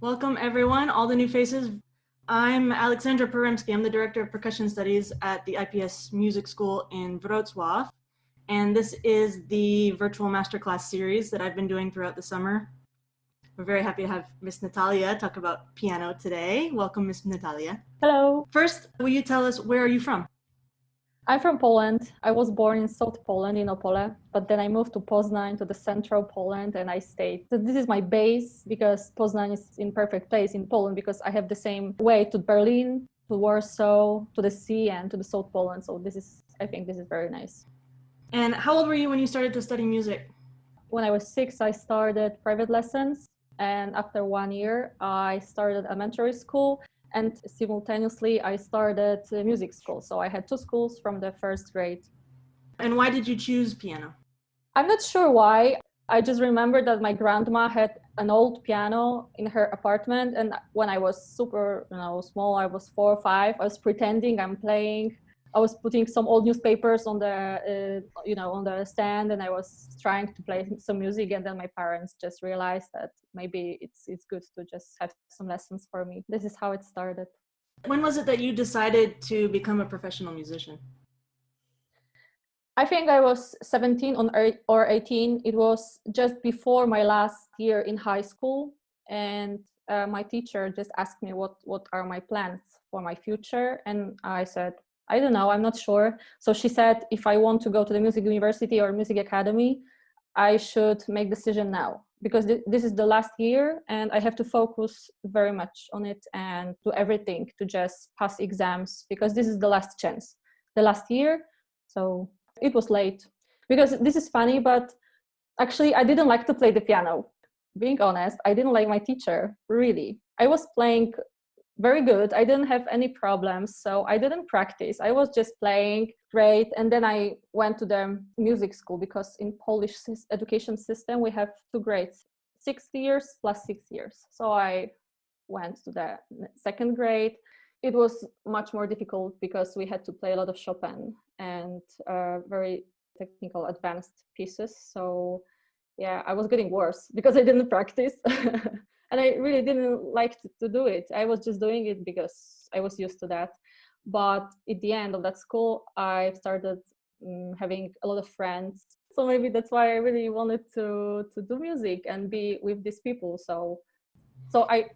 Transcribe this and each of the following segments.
Welcome everyone, all the new faces. I'm Alexandra Peremski. I'm the Director of Percussion Studies at the IPS Music School in Wrocław. And this is the Virtual Masterclass Series that I've been doing throughout the summer. We're very happy to have Miss Natalia talk about piano today. Welcome, Miss Natalia. Hello. First, will you tell us, where are you from? I'm from Poland. I was born in South Poland, in Opole, but then I moved to Poznań, to the central Poland, and I stayed. So this is my base because Poznań is in perfect place in Poland because I have the same way to Berlin, to Warsaw, to the sea, and to the South Poland. So I think this is very nice. And how old were you when you started to study music? When I was 6, I started private lessons. And after 1 year, I started elementary school. And simultaneously, I started music school. So I had 2 schools from the first grade. And why did you choose piano? I'm not sure why. I just remember that my grandma had an old piano in her apartment. And when I was super small, I was 4 or 5, I was pretending I'm playing. I was putting some old newspapers on the, on the stand, and I was trying to play some music. And then my parents just realized that maybe it's good to just have some lessons for me. This is how it started. When was it that you decided to become a professional musician? I think I was 17 or 18. It was just before my last year in high school, and my teacher just asked me what are my plans for my future, and I said, I don't know, I'm not sure. So she said, if I want to go to the music university or music academy, I should make decision now, because this is the last year and I have to focus very much on it and do everything to just pass exams, because this is the last chance, the last year. So it was late, because this is funny, but actually I didn't like to play the piano. Being honest, I didn't like my teacher, really. I was playing very good. I didn't have any problems, so I didn't practice. I was just playing great. And then I went to the music school, because in Polish education system, we have 2 grades, 6 years plus 6 years. So I went to the 2nd grade. It was much more difficult because we had to play a lot of Chopin and very technical advanced pieces. So yeah, I was getting worse because I didn't practice. And I really didn't like to do it. I was just doing it because I was used to that. But at the end of that school, I started having a lot of friends. So maybe that's why I really wanted to do music and be with these people. So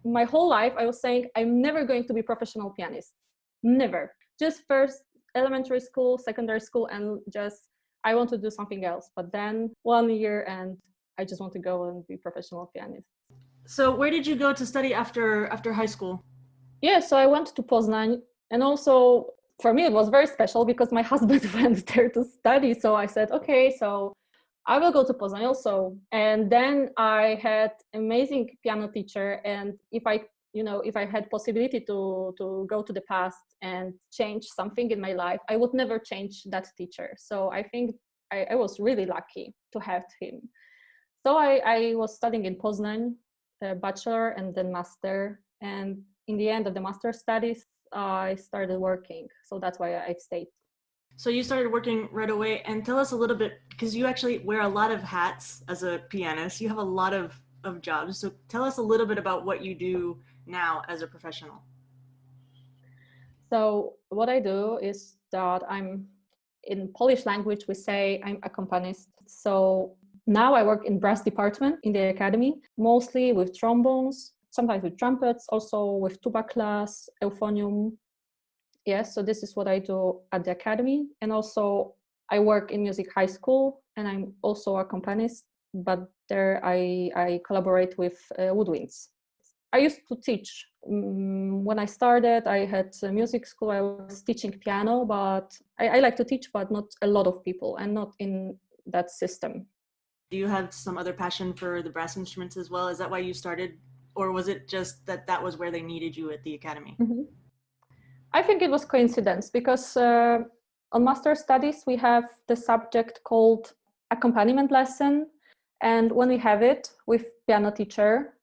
my whole life, I was saying, I'm never going to be a professional pianist. Never. Just first elementary school, secondary school, and just, I want to do something else. But then 1 year and I just want to go and be a professional pianist. So where did you go to study after high school? Yeah, so I went to Poznań, and also for me it was very special because my husband went there to study. So I said, okay, so I will go to Poznań also. And then I had amazing piano teacher, and if I had possibility to go to the past and change something in my life, I would never change that teacher. So I think I was really lucky to have him. So I was studying in Poznań, bachelor and then master. And in the end of the master studies, I started working. So that's why I stayed. So you started working right away, and tell us a little bit, because you actually wear a lot of hats as a pianist. You have a lot of jobs. So tell us a little bit about what you do now as a professional. So what I do is that in Polish language, we say I'm accompanist. So now I work in brass department in the academy, mostly with trombones, sometimes with trumpets, also with tuba class, euphonium. Yes, so this is what I do at the academy. And also I work in music high school, and I'm also accompanist, but there I collaborate with woodwinds. I used to teach. When I started, I had a music school. I was teaching piano, but I like to teach, but not a lot of people, and not in that system. Do you have some other passion for the brass instruments as well? Is that why you started, or was it just that was where they needed you at the academy? Mm-hmm. I think it was coincidence, because on master studies, we have the subject called accompaniment lesson. And when we have it with piano teacher,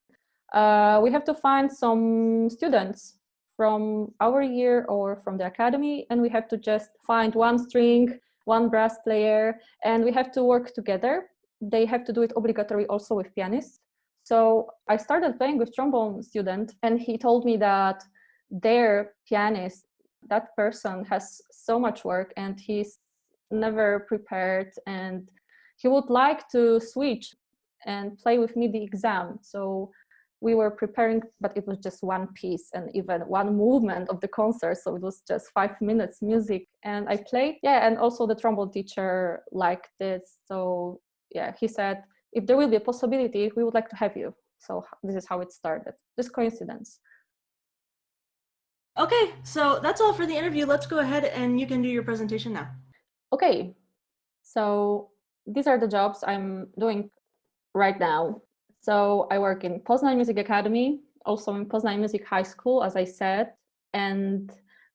we have to find some students from our year or from the academy, and we have to just find one string, one brass player, and we have to work together. They have to do it obligatory also with pianists. So I started playing with trombone student, and he told me that their pianist, that person has so much work and he's never prepared, and he would like to switch and play with me the exam. So we were preparing, but it was just one piece and even one movement of the concert. So it was just 5 minutes music, and I played. Yeah, and also the trombone teacher liked it. So yeah, he said, if there will be a possibility, we would like to have you. So this is how it started. Just coincidence. Okay, so that's all for the interview. Let's go ahead and you can do your presentation now. Okay, so these are the jobs I'm doing right now. So I work in Poznań Music Academy, also in Poznań Music High School, as I said. And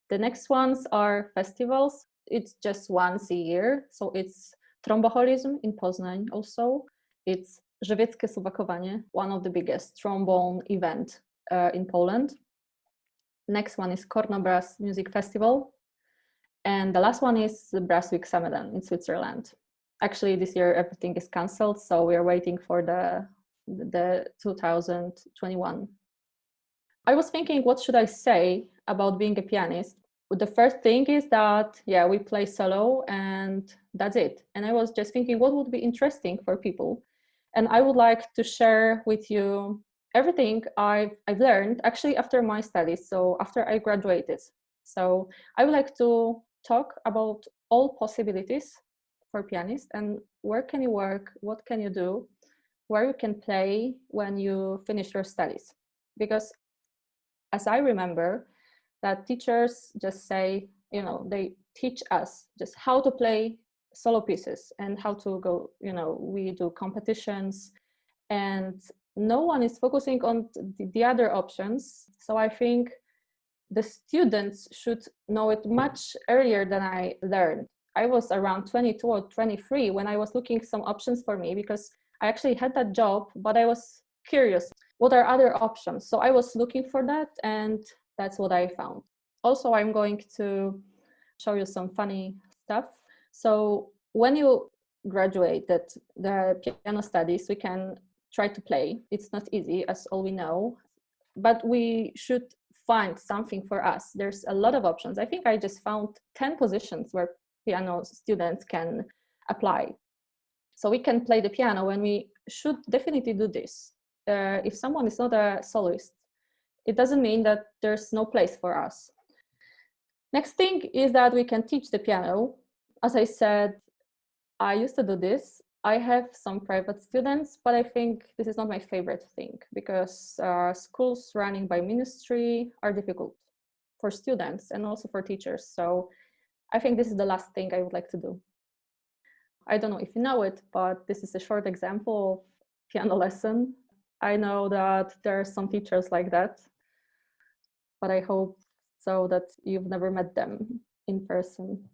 the next ones are festivals. It's just once a year. So it's Tromboholism in Poznań also. It's Żywieckie Suwakowanie, one of the biggest trombone event in Poland. Next one is Korno Brass Music Festival. And the last one is the Brass Week Sameden in Switzerland. Actually, this year everything is cancelled, so we are waiting for the 2021. I was thinking, what should I say about being a pianist? The first thing is that, yeah, we play solo and that's it. And I was just thinking, what would be interesting for people? And I would like to share with you everything I've learned actually after my studies, so after I graduated. So I would like to talk about all possibilities for pianists and where can you work, what can you do, where you can play when you finish your studies. Because as I remember, that teachers just say, you know, they teach us just how to play solo pieces and how to go, you know, we do competitions, and no one is focusing on the other options. So I think the students should know it much earlier than I learned. I was around 22 or 23 when I was looking some options for me, because I actually had that job, but I was curious, what are other options? So I was looking for that, and that's what I found. Also, I'm going to show you some funny stuff. So when you graduated the piano studies, we can try to play. It's not easy, as all we know, but we should find something for us. There's a lot of options. I think I just found 10 positions where piano students can apply. So we can play the piano, and we should definitely do this. If someone is not a soloist, it doesn't mean that there's no place for us. Next thing is that we can teach the piano. As I said, I used to do this. I have some private students, but I think this is not my favorite thing, because schools running by ministry are difficult for students and also for teachers. So I think this is the last thing I would like to do. I don't know if you know it, but this is a short example of piano lesson. I know that there are some teachers like that, but I hope so that you've never met them in person.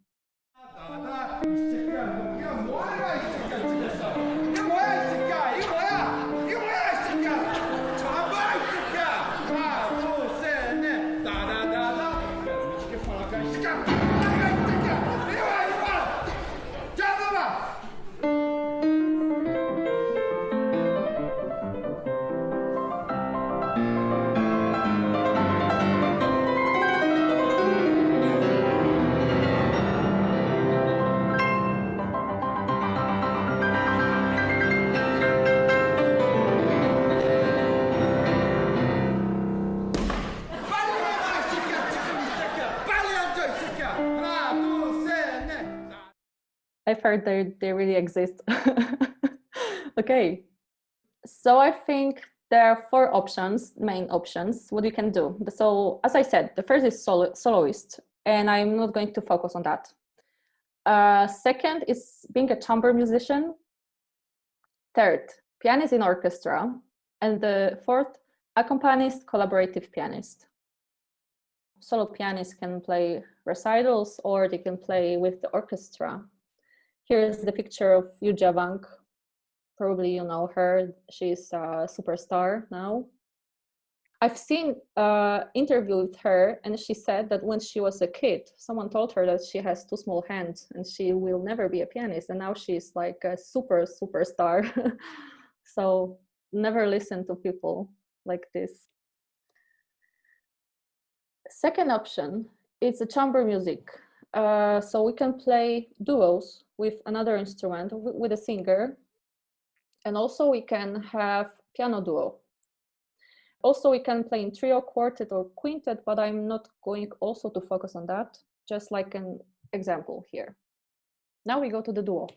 I've heard they really exist. Okay, so I think there are 4 options, main options, what you can do. So as I said, the first is soloist, and I'm not going to focus on that. Second is being a chamber musician. Third, pianist in orchestra. And the fourth, accompanist, collaborative pianist. Solo pianists can play recitals, or they can play with the orchestra. Here's the picture of Yuja Wang. Probably you know her. She's a superstar now. I've seen an interview with her, and she said that when she was a kid, someone told her that she has 2 small hands and she will never be a pianist. And now she's like a superstar. So never listened to people like this. Second option is the chamber music. So we can play duos with another instrument, with a singer, and also we can have piano duo. Also, we can play in trio, quartet, or quintet, but I'm not going also to focus on that, just like an example here. Now we go to the duo.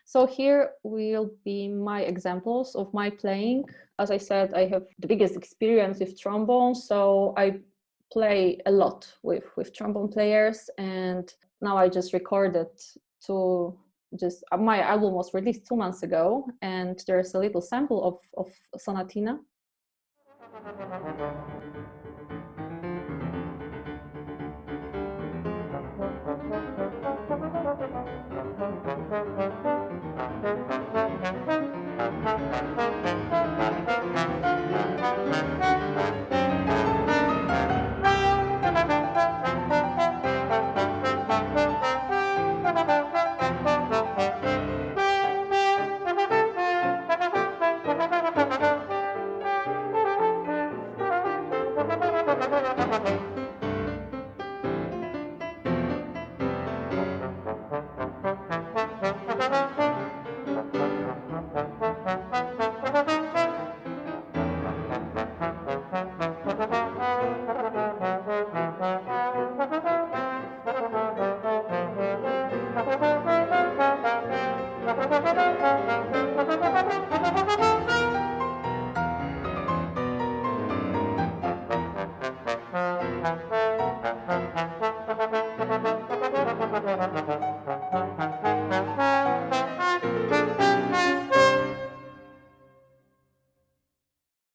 So here will be my examples of my playing. As I said, I have the biggest experience with trombone, so I play a lot with trombone players, and now I just recorded my album was released 2 months ago, and there's a little sample of Sonatina.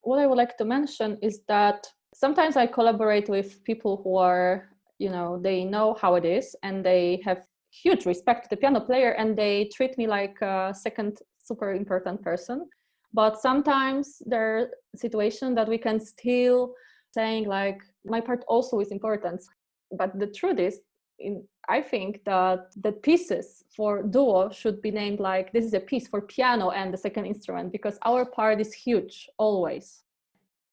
What I would like to mention is that sometimes I collaborate with people who are, they know how it is, and they have huge respect to the piano player, and they treat me like a second super important person. But sometimes there are situations that we can still saying like, my part also is important. But the truth is, I think that the pieces for duo should be named like, this is a piece for piano and the second instrument, because our part is huge always.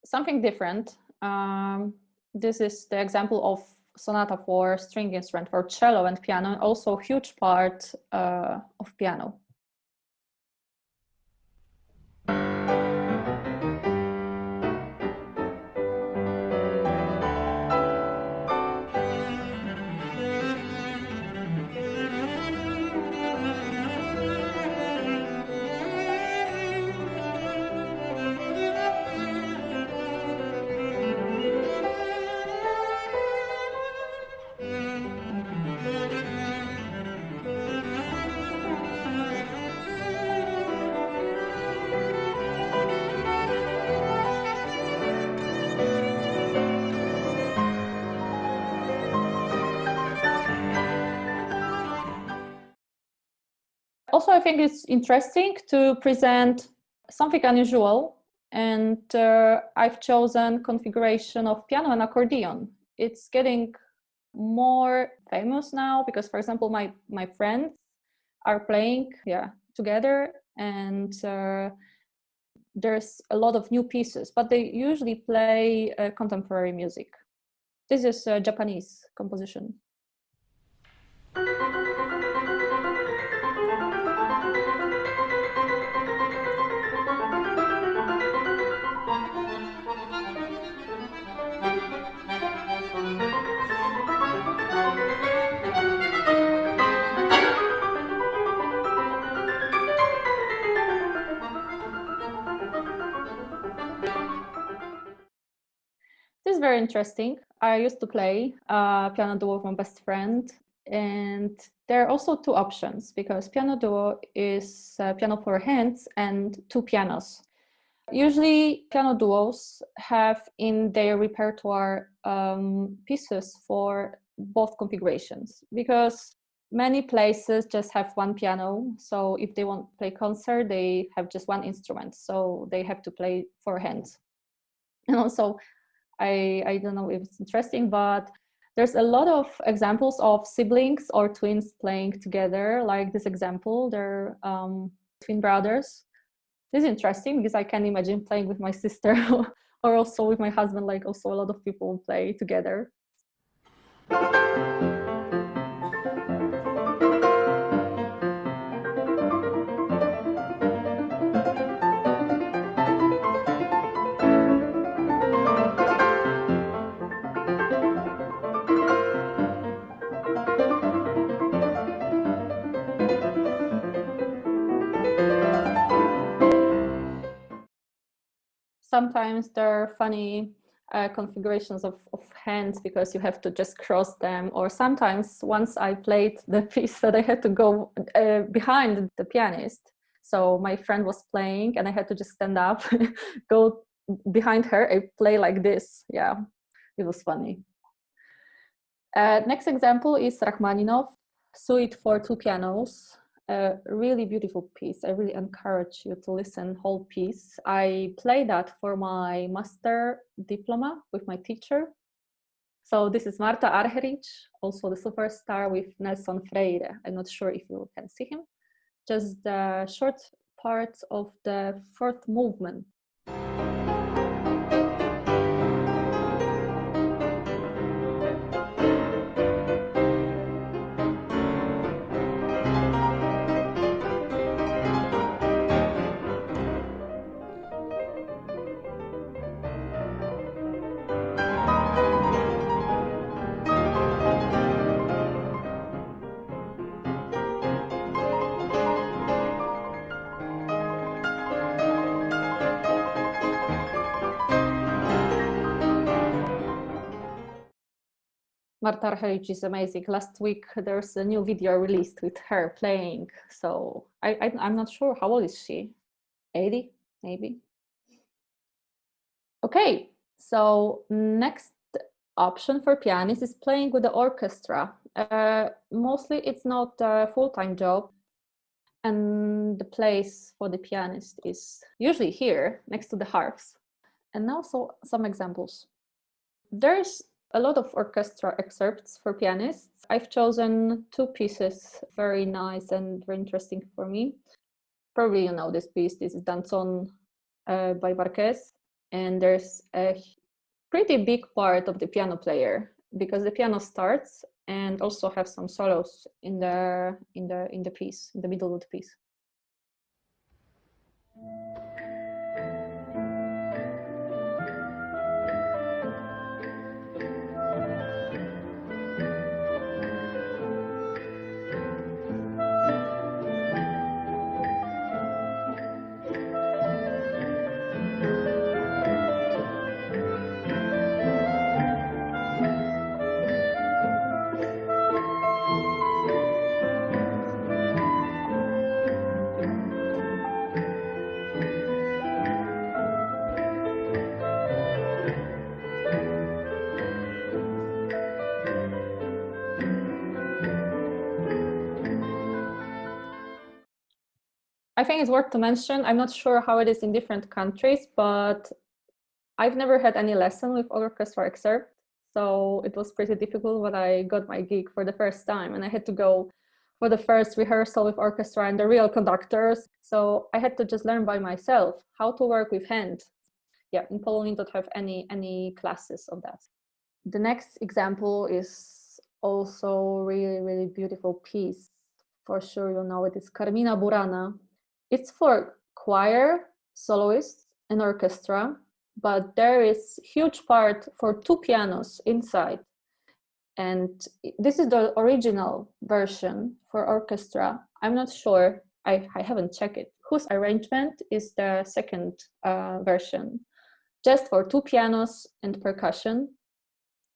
Something different. This is the example of sonata for string instrument, for cello and piano, also huge part of piano. Also, I think it's interesting to present something unusual, and I've chosen configuration of piano and accordion. It's getting more famous now because, for example, my friends are playing together, and there's a lot of new pieces, but they usually play contemporary music. This is a Japanese composition. This is very interesting. I used to play piano duo with my best friend, and there are also two options because piano duo is piano for hands and two pianos. Usually piano duos have in their repertoire pieces for both configurations, because many places just have one piano. So if they want to play concert, they have just one instrument. So they have to play for hands. And also, I don't know if it's interesting, but there's a lot of examples of siblings or twins playing together, like this example. They're twin brothers. This is interesting because I can imagine playing with my sister or also with my husband, like also a lot of people play together. Sometimes there are funny configurations of hands because you have to just cross them, or sometimes once I played the piece that I had to go behind the pianist, so my friend was playing and I had to just stand up, go behind her and play like this. Yeah, it was funny. Next example is Rachmaninoff, Suite for two pianos. A really beautiful piece. I really encourage you to listen whole piece. I played that for my master diploma with my teacher. So this is Marta Argerich, also the superstar with Nelson Freire. I'm not sure if you can see him. Just the short parts of the fourth movement. Marta Argerich is amazing. Last week there's a new video released with her playing. So I'm not sure, how old is she? 80 maybe. Okay, so next option for pianist is playing with the orchestra. Mostly it's not a full-time job, and the place for the pianist is usually here next to the harps. And now some examples. There's a lot of orchestra excerpts for pianists. I've chosen two pieces, very nice and very interesting for me. Probably you know this piece. This is Danzón by Barquez, and there's a pretty big part of the piano player because the piano starts and also have some solos in the piece, in the middle of the piece. I think it's worth to mention, I'm not sure how it is in different countries, but I've never had any lesson with orchestra excerpt. So it was pretty difficult when I got my gig for the first time, and I had to go for the first rehearsal with orchestra and the real conductors. So I had to just learn by myself how to work with hand. Yeah, in Poland we don't have any classes of that. The next example is also really, really beautiful piece. For sure you know it is Carmina Burana. It's for choir, soloists, and orchestra, but there is huge part for two pianos inside. And this is the original version for orchestra. I'm not sure, I haven't checked it, whose arrangement is the second version, just for two pianos and percussion.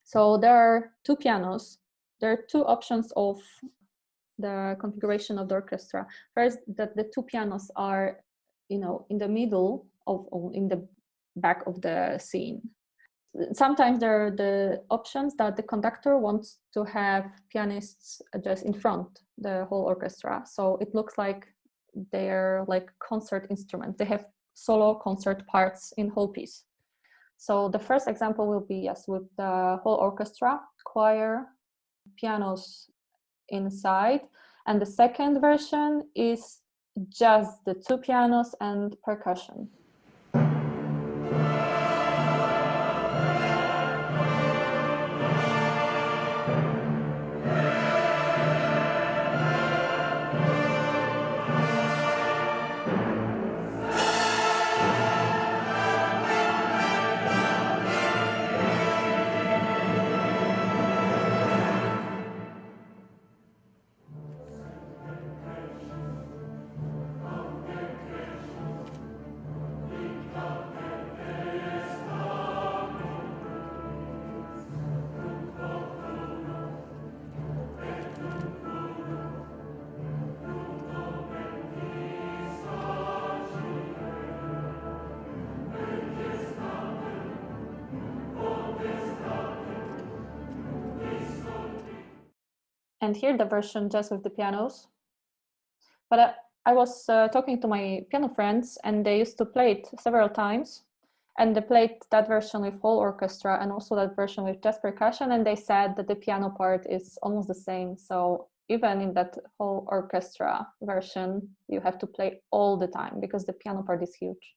So there are two pianos. There are two options of the configuration of the orchestra. First, that the two pianos are, in the middle of, in the back of the scene. Sometimes there are the options that the conductor wants to have pianists just in front, the whole orchestra. So it looks like they're like concert instruments. They have solo concert parts in whole piece. So the first example will be, yes, with the whole orchestra, choir, pianos inside. And the second version is just the two pianos and percussion. And here the version just with the pianos. But I was talking to my piano friends, and they used to play it several times. And they played that version with whole orchestra and also that version with just percussion. And they said that the piano part is almost the same. So even in that whole orchestra version, you have to play all the time because the piano part is huge.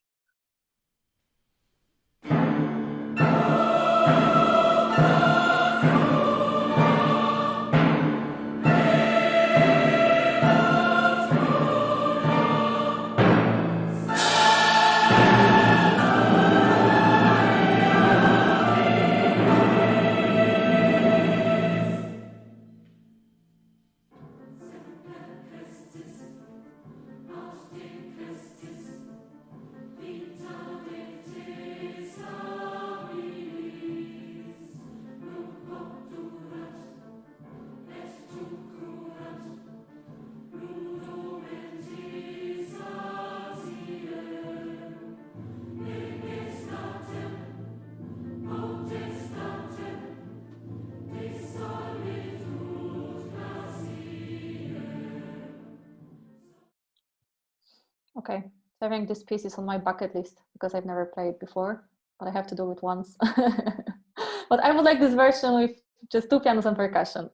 Okay, so I think this piece is on my bucket list because I've never played before, but I have to do it once. But I would like this version with just two pianos and percussion,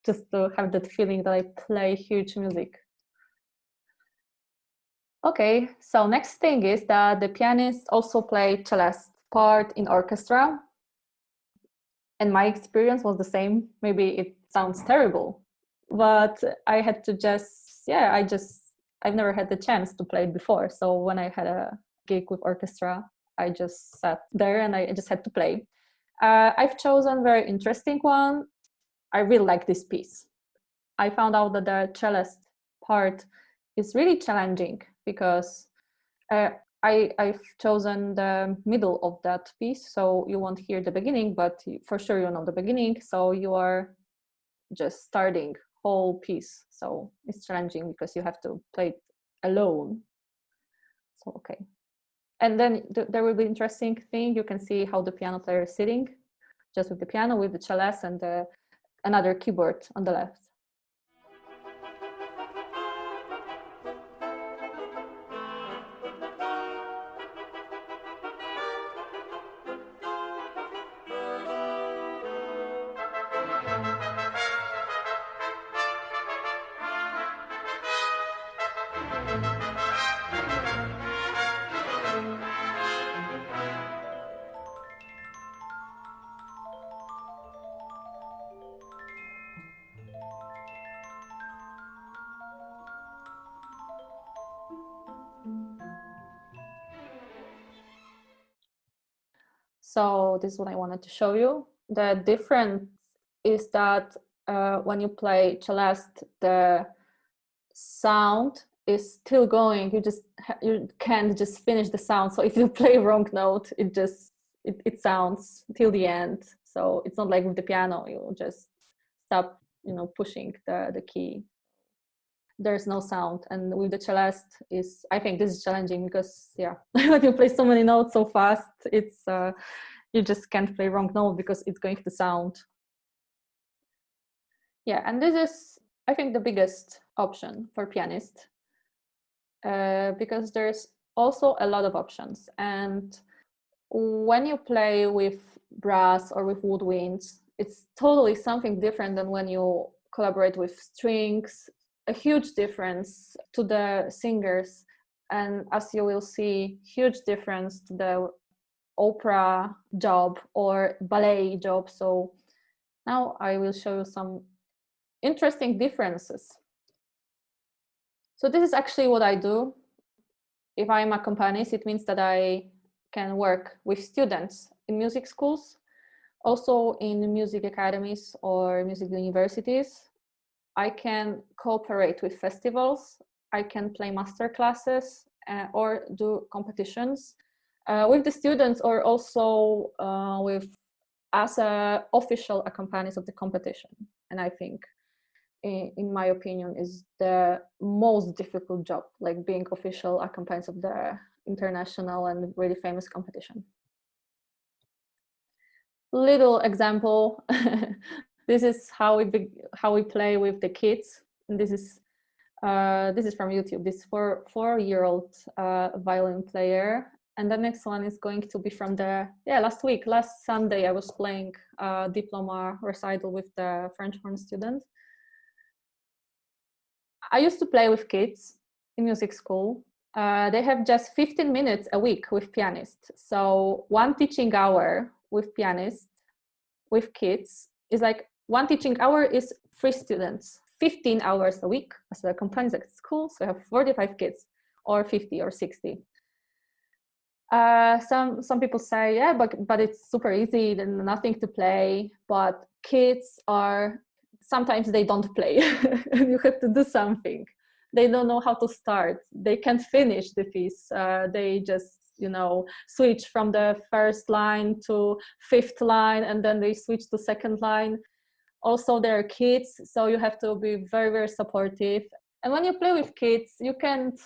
just to have that feeling that I play huge music. Okay, so next thing is that the pianist also played celeste part in orchestra. And my experience was the same. Maybe it sounds terrible, but I had to I've never had the chance to play it before. So when I had a gig with orchestra, I just sat there and I just had to play. I've chosen a very interesting one. I really like this piece. I found out that the celeste part is really challenging because I've chosen the middle of that piece. So you won't hear the beginning, but for sure you know the beginning. So you are just starting whole piece. So it's challenging because you have to play it alone. So, okay. And then there will be interesting thing. You can see how the piano player is sitting, just with the piano, with the celeste and another keyboard on the left. So this is what I wanted to show you. The difference is that when you play celeste, the sound is still going. You can't just finish the sound. So if you play wrong note, it sounds till the end. So it's not like with the piano, you just stop, pushing the key. There's no sound. And with the celeste, I think this is challenging because when you play so many notes so fast, it's you just can't play wrong note because it's going to sound. Yeah, and this is, I think, the biggest option for pianist because there's also a lot of options. And when you play with brass or with woodwinds, it's totally something different than when you collaborate with strings, a huge difference to the singers. And as you will see, huge difference to the opera job or ballet job. So now I will show you some interesting differences. So this is actually what I do. If I'm a accompanist, it means that I can work with students in music schools, also in music academies or music universities. I can cooperate with festivals. I can play master classes or do competitions with the students, or also with as a official accompanist of the competition. And I think, in my opinion, is the most difficult job, like being official accompanist of the international and really famous competition. Little example. This is how we play with the kids. And this is from YouTube. This four-year-old violin player. And the next one is going to be from last Sunday I was playing a diploma recital with the French horn student. I used to play with kids in music school. They have just 15 minutes a week with Pianist. So one teaching hour with Pianist, with kids, is like one teaching hour is 3 students. 15 hours a week as a accompanist at school. So I have 45 kids, or 50 or 60. Some people say, yeah, but it's super easy and nothing to play. But kids sometimes they don't play. You have to do something. They don't know how to start. They can't finish the piece. They just, switch from the first line to 5th line, and then they switch to 2nd line. Also, they're kids, so you have to be very, very supportive. And when you play with kids, you can't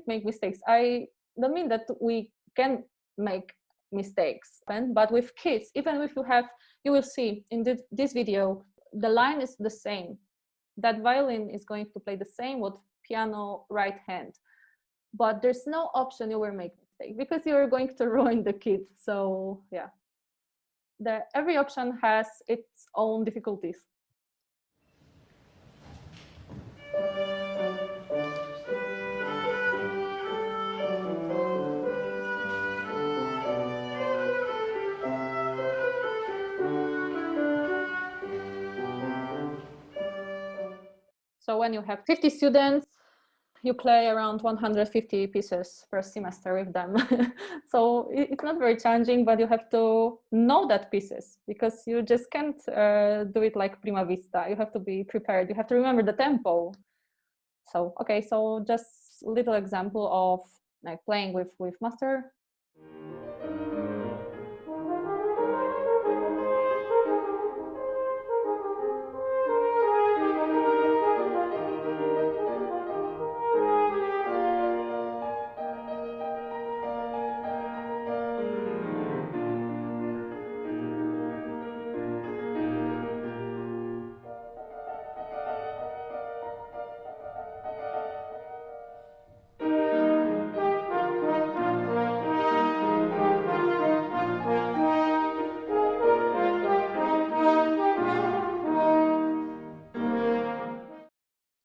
make mistakes. I don't mean that we can make mistakes, but with kids, even if you will see in this video, the line is the same. That violin is going to play the same with piano right hand, but there's no option you will make mistake, because you're going to ruin the kid. So yeah, every option has its own difficulties. So when you have 50 students, you play around 150 pieces per semester with them. So it's not very challenging, but you have to know that pieces, because you just can't do it like prima vista. You have to be prepared. You have to remember the tempo. So, okay, so just a little example of like playing with master.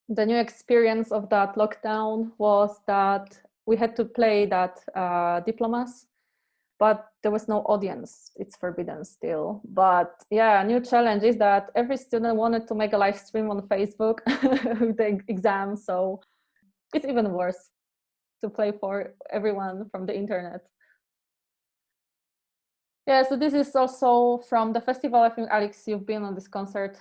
The new experience of that lockdown was that we had to play that diplomas, but there was no audience. It's forbidden still. But yeah, a new challenge is that every student wanted to make a live stream on Facebook with the exam. So it's even worse to play for everyone from the internet. Yeah, so this is also from the festival. I think, Alex, you've been on this concert.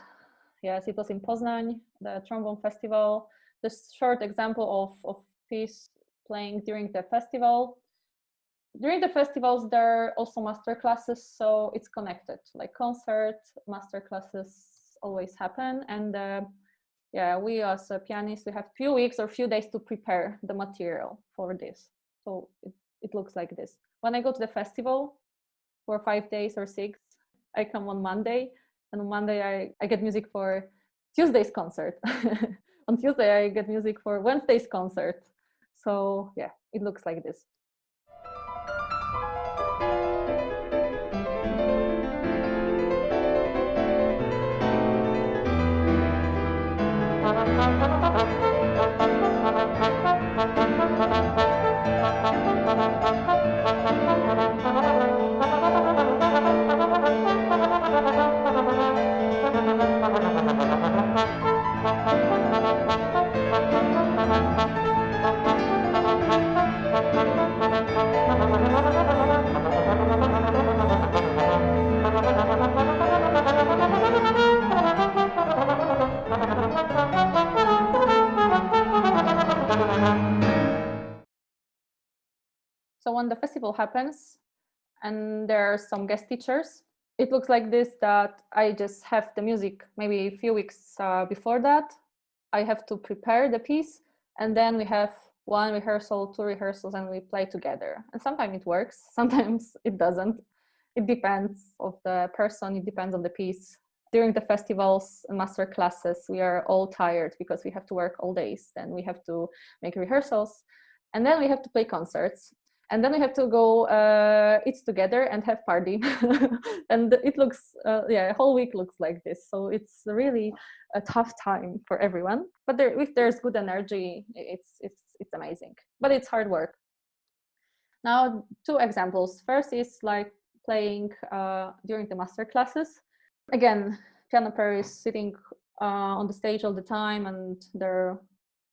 Yes, it was in Poznań, the Trombone Festival. This short example of piece playing during the festival. During the festivals, there are also master classes, so it's connected. Like concert, master classes always happen. And yeah, we as a pianist, we have few weeks or few days to prepare the material for this. So it looks like this. When I go to the festival for 5 days or 6, I come on Monday. And on Monday, I get music for Tuesday's concert. On Tuesday, I get music for Wednesday's concert. So yeah, it looks like this. So when the festival happens and there are some guest teachers, it looks like this, that I just have the music maybe a few weeks before that. I have to prepare the piece, and then we have one rehearsal, two rehearsals, and we play together. And sometimes it works, sometimes it doesn't. It depends of the person, it depends on the piece. During the festivals and master classes, we are all tired because we have to work all days. Then we have to make rehearsals, and then we have to play concerts. And then we have to go eat together and have party. And it looks, yeah, a whole week looks like this. So it's really a tough time for everyone. But if there's good energy, it's amazing. But it's hard work. Now, two examples. First is like playing during the master classes. Again, piano player is sitting on the stage all the time, and they're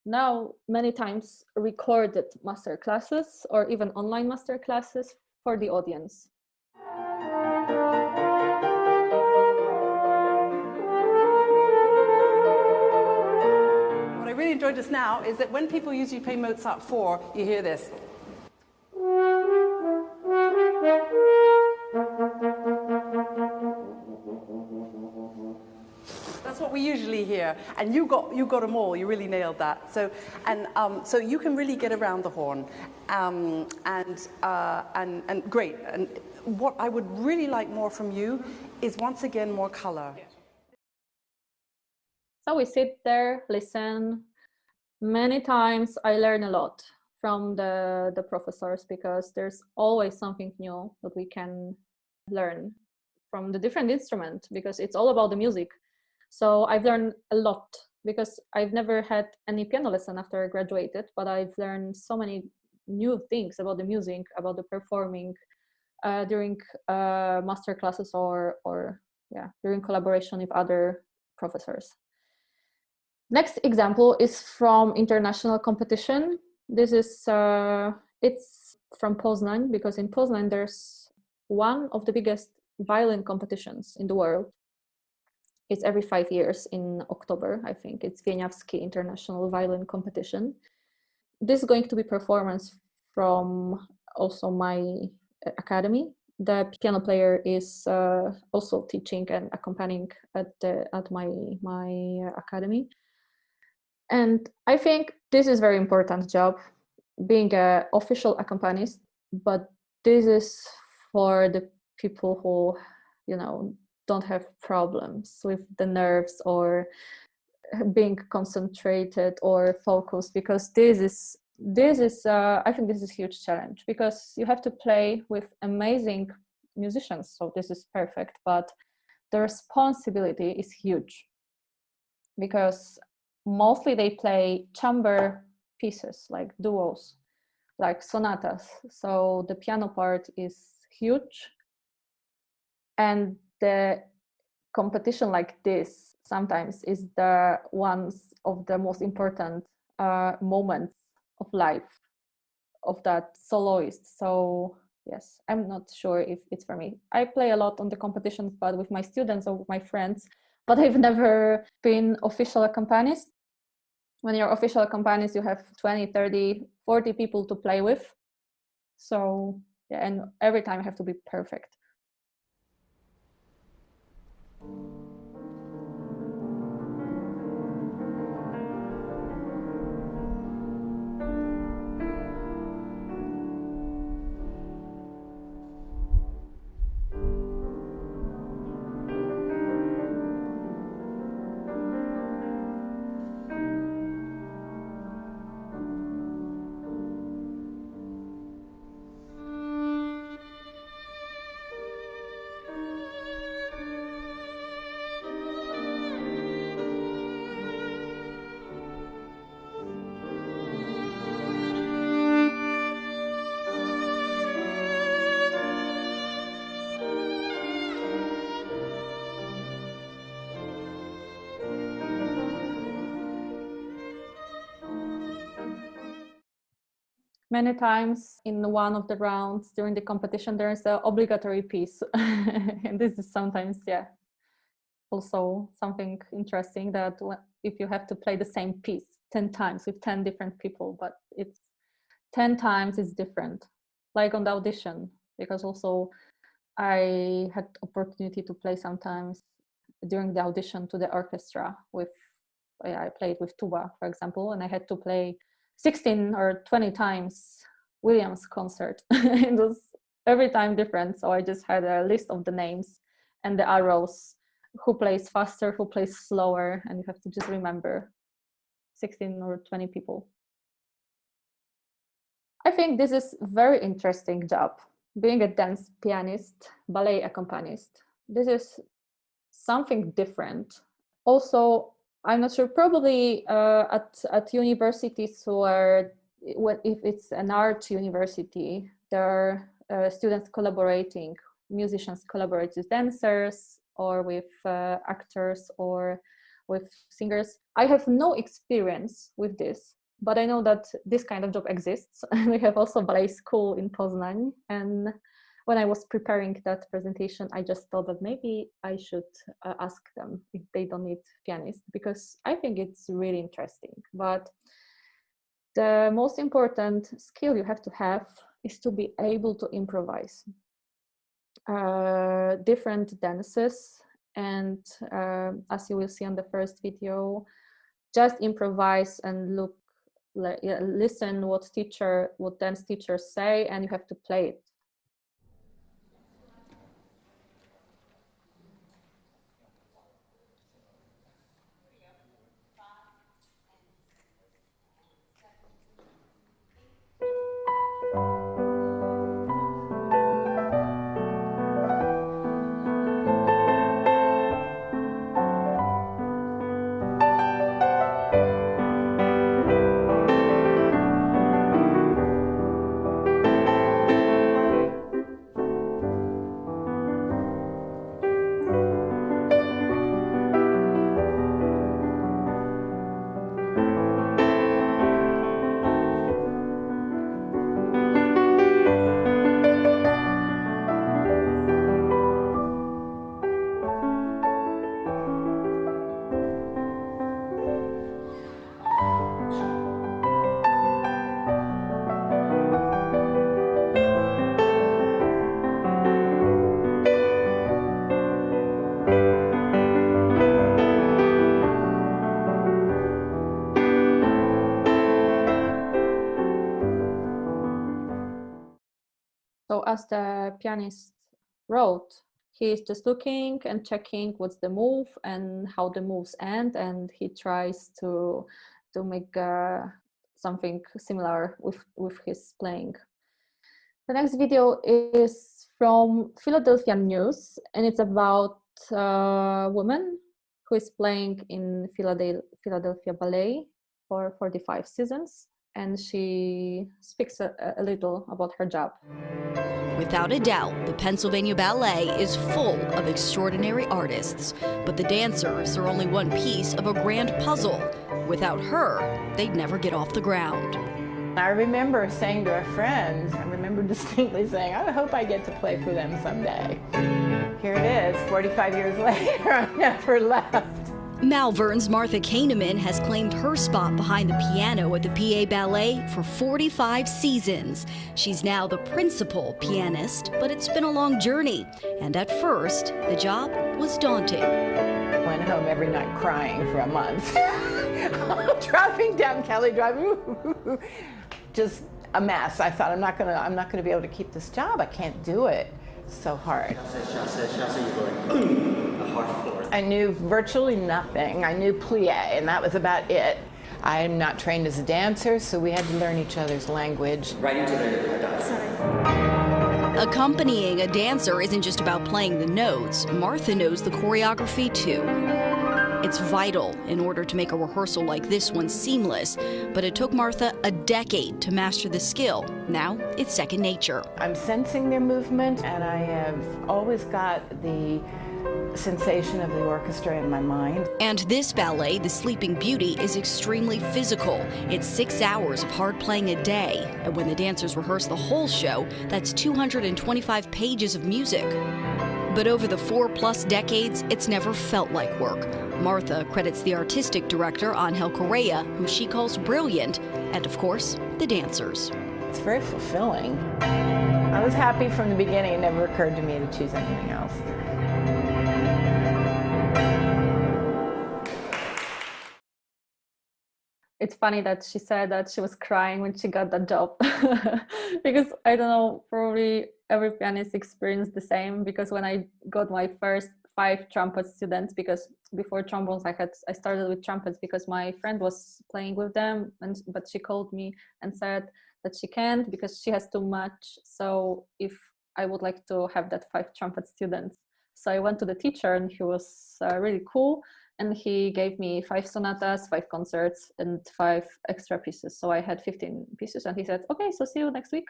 now many times recorded master classes or even online master classes for the audience. What I really enjoyed just now is that when people usually play Mozart 4, you hear this. What we usually hear, and you got them all. You really nailed that. So, so you can really get around the horn, and great. And what I would really like more from you is once again more color. So we sit there, listen. Many times I learn a lot from the professors, because there's always something new that we can learn from the different instrument, because it's all about the music. So I've learned a lot, because I've never had any piano lesson after I graduated, but I've learned so many new things about the music, about the performing during master classes or during collaboration with other professors. Next example is from international competition. This is, it's from Poznań, because in Poznań there's one of the biggest violin competitions in the world. It's every 5 years in October, I think. It's Wieniawski International Violin Competition. This is going to be performance from also my academy. The piano player is also teaching and accompanying at my academy. And I think this is very important job, being an official accompanist, but this is for the people who, don't have problems with the nerves or being concentrated or focused, because this is I think this is a huge challenge, because you have to play with amazing musicians, so this is perfect, but the responsibility is huge, because mostly they play chamber pieces, like duos, like sonatas, so the piano part is huge, and the competition like this sometimes is the ones of the most important moments of life of that soloist. So yes, I'm not sure if it's for me. I play a lot on the competitions, but with my students or with my friends, but I've never been official accompanist. When you're official accompanist, you have 20, 30, 40 people to play with. So yeah, and every time you have to be perfect. Many times in one of the rounds during the competition, there is an obligatory piece. And this is sometimes, also something interesting, that if you have to play the same piece 10 times with 10 different people, but it's 10 times it's different, like on the audition, because also I had opportunity to play sometimes during the audition to the orchestra I played with tuba, for example, and I had to play 16 or 20 times Williams concert. It was every time different. So I just had a list of the names and the arrows, who plays faster, who plays slower, and you have to just remember 16 or 20 people. I think this is a very interesting job, being a dance pianist, ballet accompanist. This is something different. Also, I'm not sure, probably at universities where, if it's an art university, there are students collaborating, musicians collaborate with dancers or with actors or with singers. I have no experience with this, but I know that this kind of job exists. We have also ballet school in Poznań, and when I was preparing that presentation, I just thought that maybe I should ask them if they don't need pianists, because I think it's really interesting. But the most important skill you have to have is to be able to improvise different dances. And as you will see on the first video, just improvise and listen what dance teachers say, and you have to play it. So as the pianist wrote, he is just looking and checking what's the move and how the moves end, and he tries to make something similar with his playing. The next video is from Philadelphia News, and it's about a woman who is playing in Philadelphia Ballet for 45 seasons, and she speaks a little about her job. Without a doubt, the Pennsylvania Ballet is full of extraordinary artists, but the dancers are only one piece of a grand puzzle. Without her, they'd never get off the ground. I remember saying to our friends, I remember distinctly saying, I hope I get to play for them someday. Here it is, 45 years later, I've never left. Malvern's Martha Kahneman has claimed her spot behind the piano at the PA Ballet for 45 seasons. She's now the principal pianist, but it's been a long journey. And at first, the job was daunting. I went home every night crying for a month. Driving down Kelly Drive, just a mess. I thought, I'm not gonna be able to keep this job. I can't do it. It's so hard. I knew virtually nothing. I knew plie, and that was about it. I'm not trained as a dancer, so we had to learn each other's language. Right into the Accompanying a dancer isn't just about playing the notes. Martha knows the choreography too. It's vital in order to make a rehearsal like this one seamless, but it took Martha a decade to master the skill. Now it's second nature. I'm sensing their movement, and I have always got the sensation of the orchestra in my mind. And this ballet, The Sleeping Beauty, is extremely physical. It's 6 hours of hard playing a day. And when the dancers rehearse the whole show, that's 225 pages of music. But over the 4+ decades, it's never felt like work. Martha credits the artistic director, Angel Correa, who she calls brilliant, and of course, the dancers. It's very fulfilling. I was happy from the beginning. It never occurred to me to choose anything else. It's funny that she said that she was crying when she got that job because I don't know, probably every pianist experienced the same, because when I got my first 5 trumpet students, because before trombones I started with trumpets because my friend was playing with them, but she called me and said that she can't because she has too much, so if I would like to have that 5 trumpet students. So I went to the teacher and he was really cool. And he gave me 5 sonatas, 5 concerts, and 5 extra pieces. So I had 15 pieces, and he said, okay, so see you next week.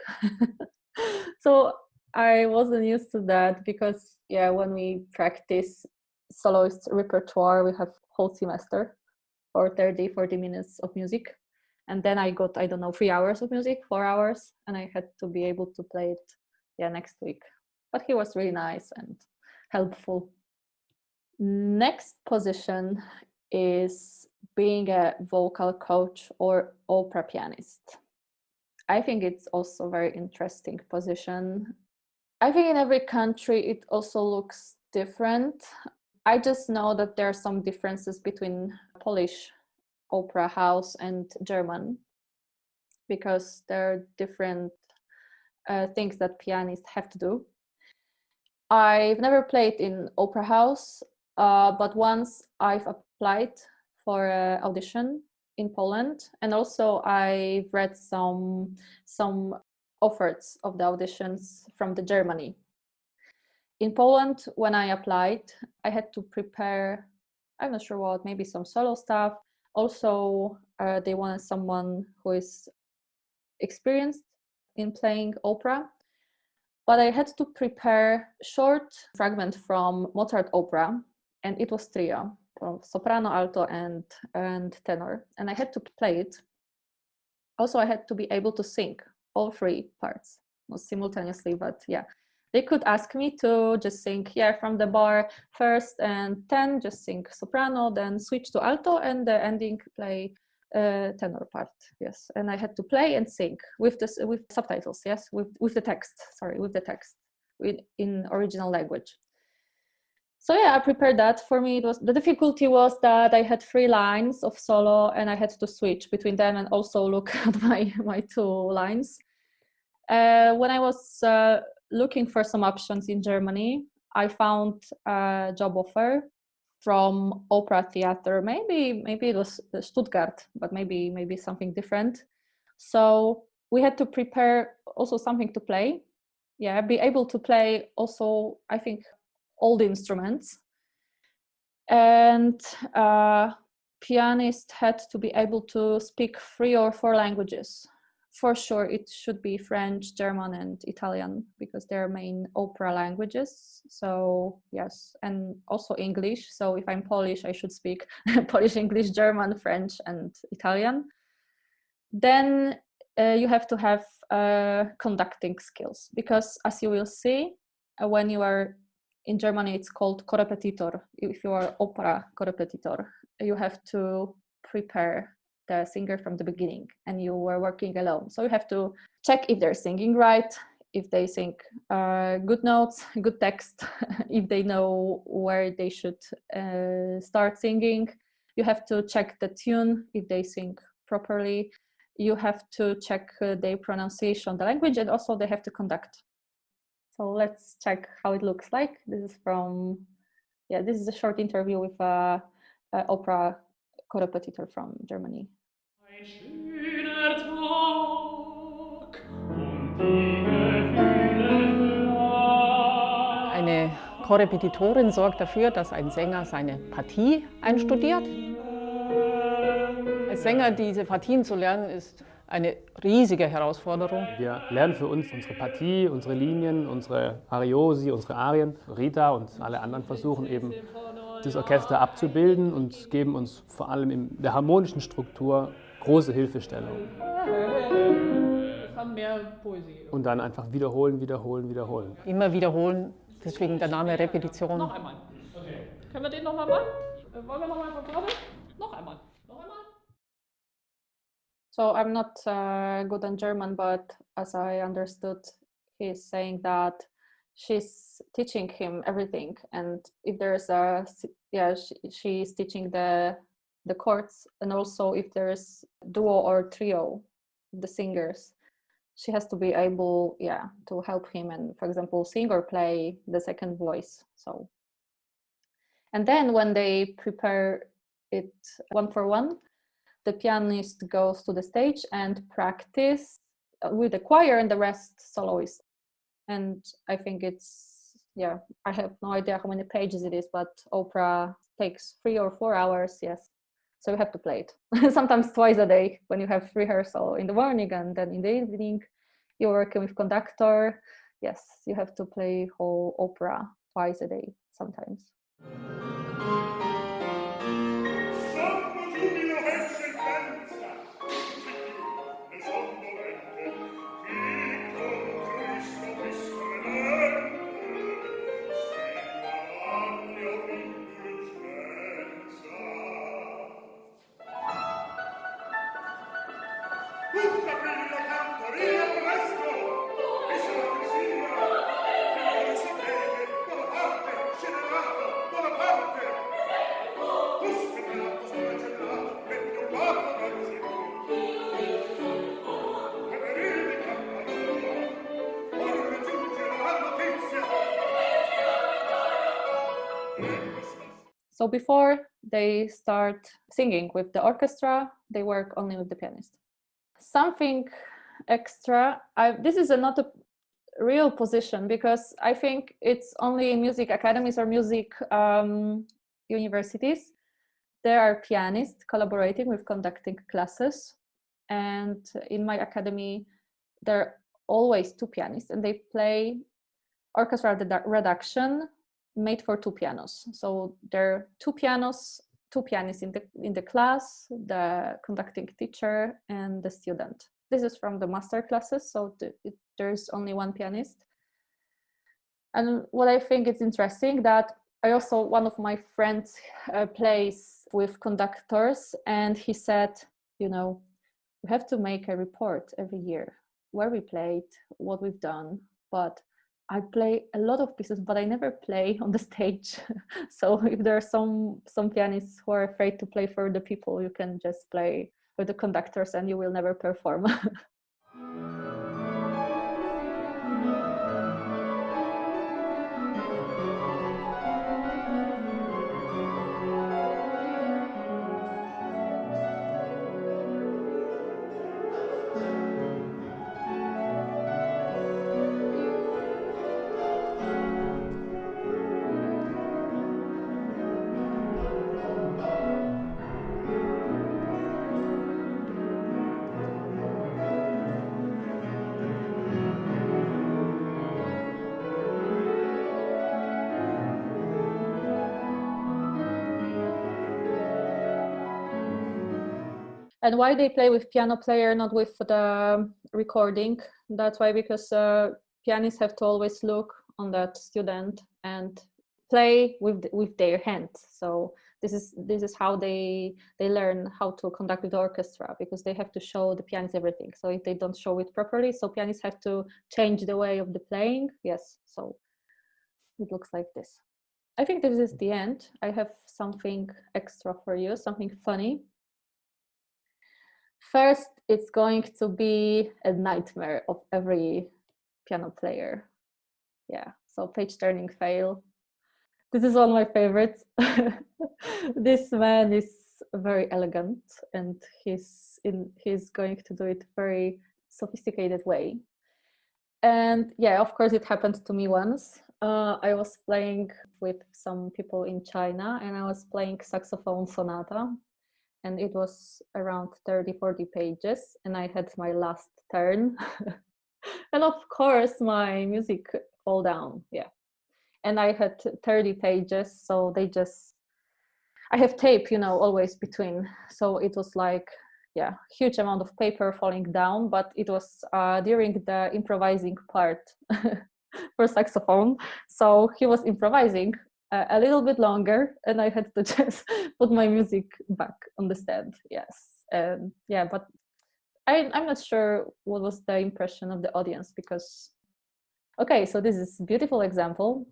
So I wasn't used to that because, yeah, when we practice soloist repertoire, we have whole semester for 30, 40 minutes of music. And then I got, I don't know, 3 hours of music, 4 hours, and I had to be able to play it, yeah, next week. But he was really nice and helpful. Next position is being a vocal coach or opera pianist. I think it's also a very interesting position. I think in every country it also looks different. I just know that there are some differences between Polish opera house and German, because there are different things that pianists have to do. I've never played in opera house. But once I've applied for an audition in Poland, and also I've read some offers of the auditions from the Germany. In Poland, when I applied, I had to prepare, I'm not sure what, maybe some solo stuff. Also, they wanted someone who is experienced in playing opera. But I had to prepare short fragment from Mozart opera, and it was trio, soprano, alto, and tenor, and I had to play it. Also, I had to be able to sing all 3 parts, not simultaneously, but yeah. They could ask me to just sing, yeah, from the bar first and 10, just sing soprano, then switch to alto, and the ending play tenor part, yes. And I had to play and sing with subtitles, yes, with the text, in original language. So yeah, I prepared that. For me, the difficulty was that I had 3 lines of solo, and I had to switch between them and also look at my 2 lines. When I was looking for some options in Germany, I found a job offer from opera theater. Maybe it was Stuttgart, but maybe something different. So we had to prepare also something to play. Yeah, be able to play also, I think, all the instruments. And pianist had to be able to speak 3 or 4 languages. For sure, it should be French, German, and Italian, because they're main opera languages. So yes, and also English. So if I'm Polish, I should speak Polish, English, German, French, and Italian. Then you have to have conducting skills, because as you will see, when you are in Germany, it's called korepetitor. If you are opera korepetitor, you have to prepare the singer from the beginning, and you were working alone. So you have to check if they're singing right, if they sing good notes, good text, if they know where they should start singing. You have to check the tune, if they sing properly. You have to check their pronunciation, the language, and also they have to conduct. So let's check how it looks like. This is a short interview with a opera korepetitor from Germany. Eine Korrepetitorin sorgt dafür, dass ein Sänger seine Partie einstudiert. Als Sänger diese Partien zu lernen, ist eine riesige Herausforderung. Wir lernen für uns unsere Partie, unsere Linien, unsere Ariosi, unsere Arien. Rita und alle anderen versuchen eben, das Orchester abzubilden und geben uns vor allem in der harmonischen Struktur große Hilfestellung. Und dann einfach wiederholen, wiederholen, wiederholen. Immer wiederholen, deswegen der Name Repetition. Noch einmal. Okay. Können wir den nochmal machen? Wollen wir nochmal von vorne? Noch einmal. Noch einmal. So I'm not good in German, but as I understood, he's saying that she's teaching him everything, and if there's a she's teaching the chords, and also if there's duo or trio, the singers, she has to be able to help him and, for example, sing or play the second voice. So, and then when they prepare it one for one, the pianist goes to the stage and practice with the choir and the rest soloist. And I think it's, I have no idea how many pages it is, but opera takes 3 or 4 hours, yes. So you have to play it. Sometimes twice a day when you have rehearsal in the morning and then in the evening, you're working with conductor. Yes, you have to play whole opera twice a day sometimes. So before they start singing with the orchestra, they work only with the pianist. Something extra, this is not a real position because I think it's only in music academies or music universities. There are pianists collaborating with conducting classes. And in my academy, there are always 2 pianists and they play orchestra reduction made for 2 pianos. So there are 2 pianos, 2 pianists in the class, the conducting teacher and the student. This is from the master classes, so there's only 1 pianist. And what I think is interesting that one of my friends plays with conductors, and he said, we have to make a report every year where we played, what we've done, but I play a lot of pieces, but I never play on the stage. So if there are some pianists who are afraid to play for the people, you can just play with the conductors and you will never perform. And why they play with piano player, not with the recording? That's why, because pianists have to always look on that student and play with their hands. So this is how they learn how to conduct with the orchestra, because they have to show the pianist everything. So if they don't show it properly, so pianists have to change the way of the playing. Yes, so it looks like this. I think this is the end. I have something extra for you, something funny. First, it's going to be a nightmare of every piano player. Yeah, so page turning fail. This is one of my favorites. This man is very elegant and he's going to do it very sophisticated way. And yeah, of course, it happened to me once. I was playing with some people in China and I was playing saxophone sonata. and it was around 30-40 pages, and I had my last turn. And of course my music fall down, yeah. And I had 30 pages, so I have tape, always between, so it was like, yeah, huge amount of paper falling down, but it was during the improvising part for saxophone. So he was improvising a little bit longer, and I had to just put my music back on the stand, yes. And yeah, but I'm not sure what was the impression of the audience, because, okay, so this is a beautiful example.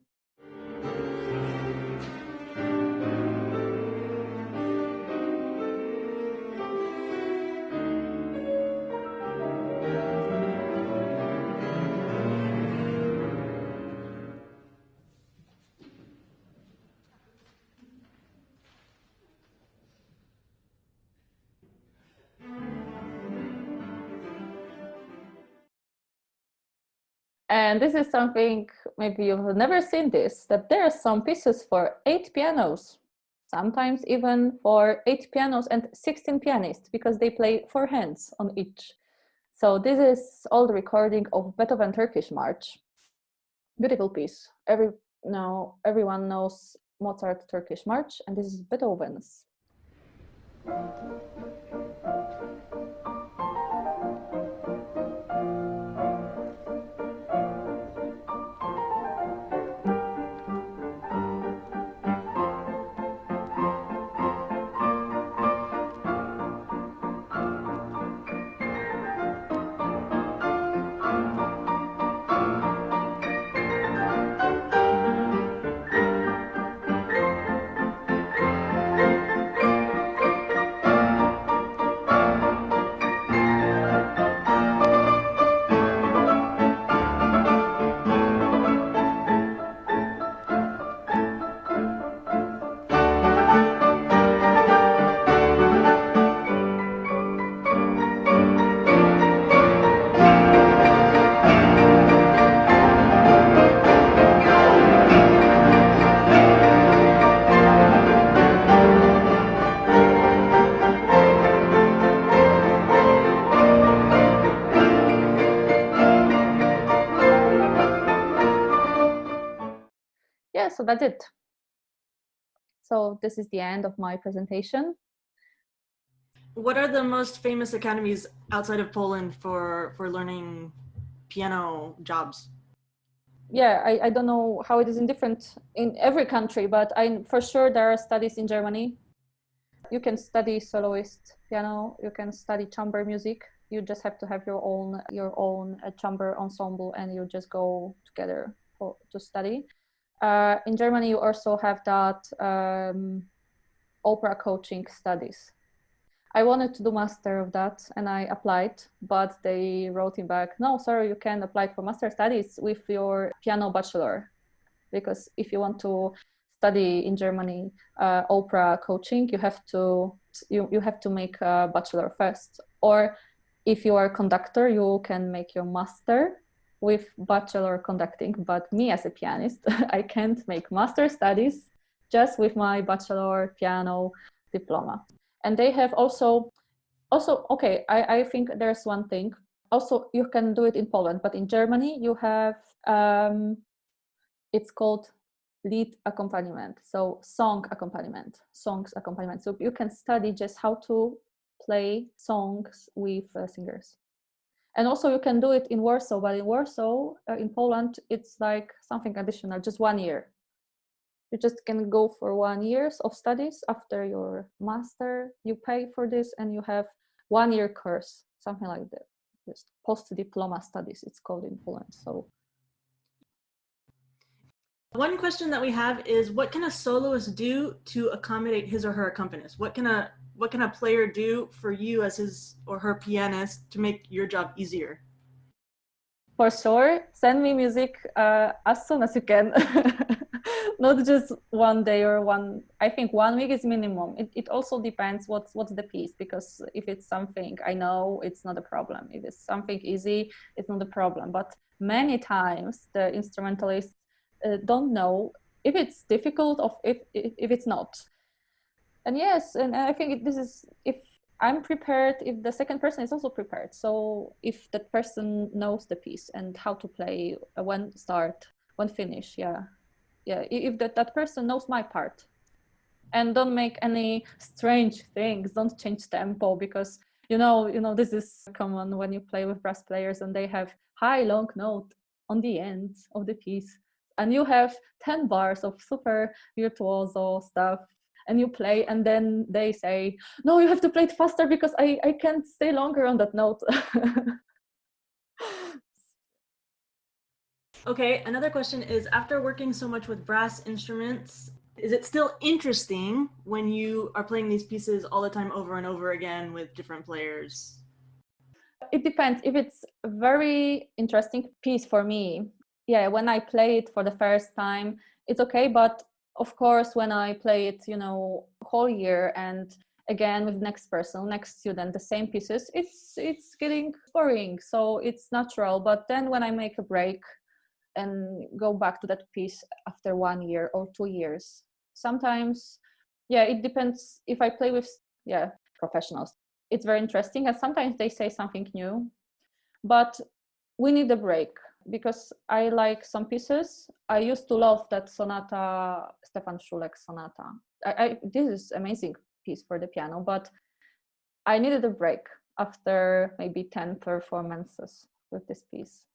And this is something, maybe you've never seen this, that there are some pieces for 8 pianos, sometimes even for 8 pianos and 16 pianists, because they play 4 hands on each. So this is all the recording of Beethoven Turkish March. Beautiful piece. Everyone knows Mozart Turkish March, and this is Beethoven's. So that's it. So this is the end of my presentation. What are the most famous academies outside of Poland for learning piano jobs? Yeah, I don't know how it is in every country, but for sure there are studies in Germany. You can study soloist piano, you can study chamber music. You just have to have your own chamber ensemble, and you just go together to study. In Germany, you also have that opera coaching studies. I wanted to do master of that, and I applied, but they wrote me back, no, sorry, you can apply for master studies with your piano bachelor, because if you want to study in Germany opera coaching, you have to make a bachelor first. Or if you are a conductor, you can make your master with bachelor conducting. But me as a pianist, I can't make master studies just with my bachelor piano diploma. And they have also okay, I think there's one thing. Also, you can do it in Poland, but in Germany you have it's called lead accompaniment, so songs accompaniment. So you can study just how to play songs with singers. And also you can do it in Warsaw, but in Warsaw, in Poland, it's like something additional, just 1 year. You just can go for 1 year of studies after your master. You pay for this, and you have 1 year course, something like that. Just post-diploma studies, it's called in Poland. So one question that we have is, what can a soloist do to accommodate his or her accompanist? What can a player do for you as his or her pianist to make your job easier? For sure, send me music as soon as you can. Not just 1 day or I think 1 week is minimum. It also depends what's the piece, because if it's something I know, it's not a problem. If it's something easy, it's not a problem. But many times the instrumentalists don't know if it's difficult or if it's not. And yes, and I think this is, if I'm prepared, if the second person is also prepared. So if that person knows the piece and how to play, when start, when finish, yeah. If that person knows my part, and don't make any strange things, don't change tempo, because this is common when you play with brass players and they have high long note on the end of the piece, and you have 10 bars of super virtuoso stuff, and you play, and then they say, no, you have to play it faster because I can't stay longer on that note. Okay, another question is, after working so much with brass instruments, is it still interesting when you are playing these pieces all the time over and over again with different players? It depends. If it's a very interesting piece for me, yeah, when I play it for the first time, it's okay. But of course, when I play it, whole year and again with next person, next student, the same pieces, it's getting boring. So it's natural. But then when I make a break and go back to that piece after 1 year or 2 years, sometimes, yeah, it depends. If I play with, professionals, it's very interesting, and sometimes they say something new, but we need a break, because I like some pieces. I used to love that sonata, Stefan Schulek sonata. This is amazing piece for the piano, but I needed a break after maybe 10 performances with this piece.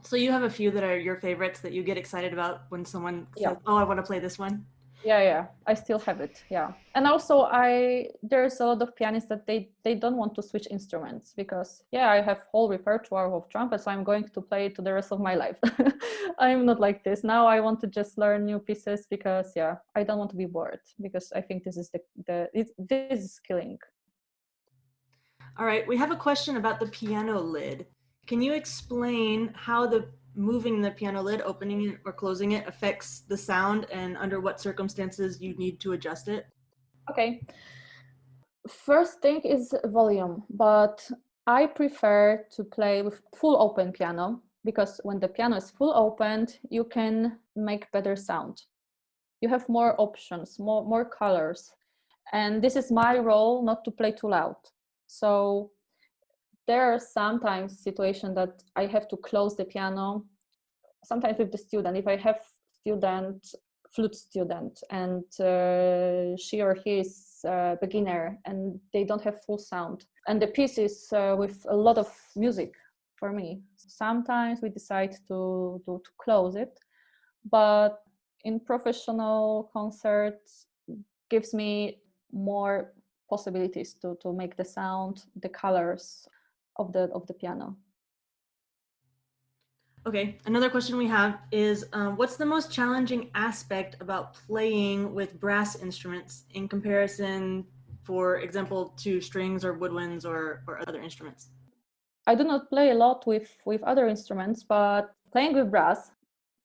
So you have a few that are your favorites that you get excited about when someone says, oh, I want to play this one? Yeah, I still have it, yeah. And also there's a lot of pianists that they don't want to switch instruments, because I have whole repertoire of trumpets, so I'm going to play it to the rest of my life. I'm not like this. Now I want to just learn new pieces, because I don't want to be bored, because I think this is this is killing. All right, we have a question about the piano lid. Can you explain how moving the piano lid, opening it or closing it, affects the sound, and under what circumstances you need to adjust it? Okay. First thing is volume, but I prefer to play with full open piano, because when the piano is full opened, you can make better sound. You have more options, more colors. And this is my role, not to play too loud. So there are sometimes situations that I have to close the piano, sometimes with the student. If I have flute student, and she or he is a beginner and they don't have full sound, and the piece is with a lot of music for me, sometimes we decide to close it. But in professional concerts, gives me more possibilities to make the sound, the colors of the piano. Okay, another question we have is, what's the most challenging aspect about playing with brass instruments in comparison, for example, to strings or woodwinds or other instruments? I do not play a lot with other instruments, but playing with brass,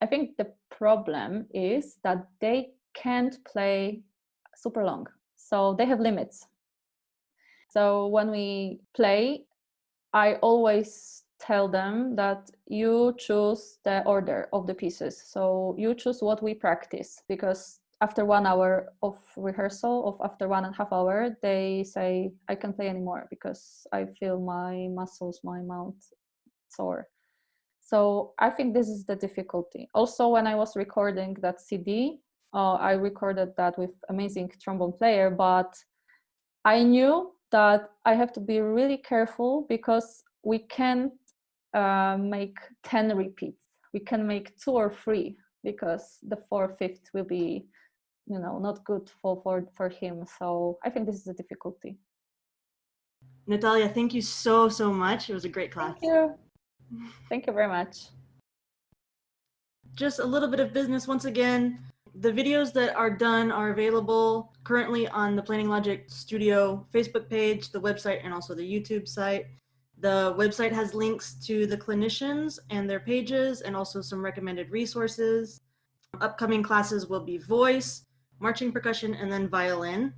I think the problem is that they can't play super long. So they have limits. So when we play, I always tell them that you choose the order of the pieces. So you choose what we practice, because after 1 hour of rehearsal, after 1.5 hours, they say, I can't play anymore because I feel my muscles, my mouth sore. So I think this is the difficulty. Also, when I was recording that CD, I recorded that with amazing trombone player, but I knew that I have to be really careful because we can't make 10 repeats. We can make 2 or 3 because the 4th, 5th will be, not good for him. So I think this is a difficulty. Natalia, thank you so much. It was a great class. Thank you. Thank you very much. Just a little bit of business once again. The videos that are done are available currently on the Planning Logic Studio Facebook page, the website, and also the YouTube site. The website has links to the clinicians and their pages, and also some recommended resources. Upcoming classes will be voice, marching percussion, and then violin.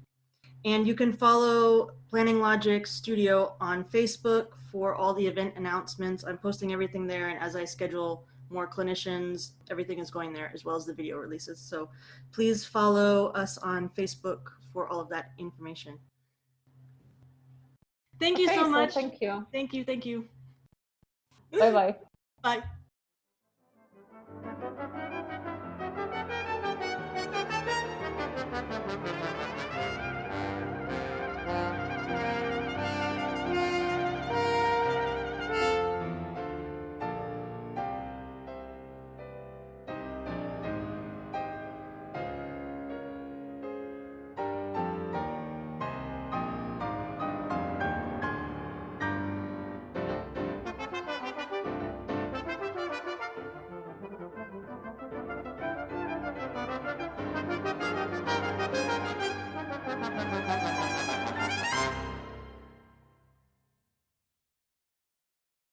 And you can follow Planning Logic Studio on Facebook for all the event announcements. I'm posting everything there, and as I schedule more clinicians, everything is going there, as well as the video releases. So please follow us on Facebook for all of that information. Thank you so much. Thank you. Thank you. Bye-bye. Bye.